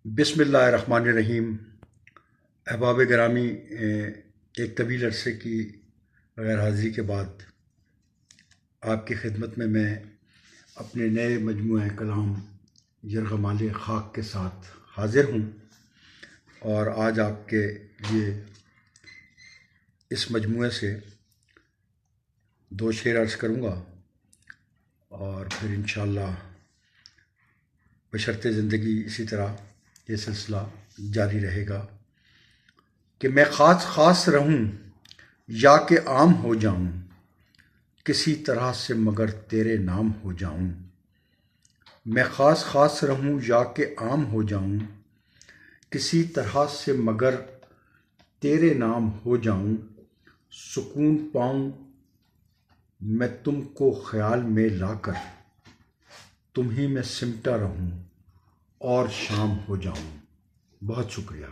بسم اللہ الرحمن الرحیم۔ احباب گرامی، ایک طویل عرصے کی غیر حاضری کے بعد آپ کی خدمت میں اپنے نئے مجموعہ کلام یرغمال خاک کے ساتھ حاضر ہوں، اور آج آپ کے لیے اس مجموعے سے 2 شعر عرض کروں گا، اور پھر انشاءاللہ بشرط زندگی اسی طرح یہ سلسلہ جاری رہے گا کہ میں خاص رہوں یا کہ عام ہو جاؤں، کسی طرح سے مگر تیرے نام ہو جاؤں۔ میں خاص رہوں یا کہ عام ہو جاؤں، کسی طرح سے مگر تیرے نام ہو جاؤں۔ سکون پاؤں میں تم کو خیال میں لا کر، تمہیں میں سمٹا رہوں اور شام ہو جاؤں۔ بہت شکریہ۔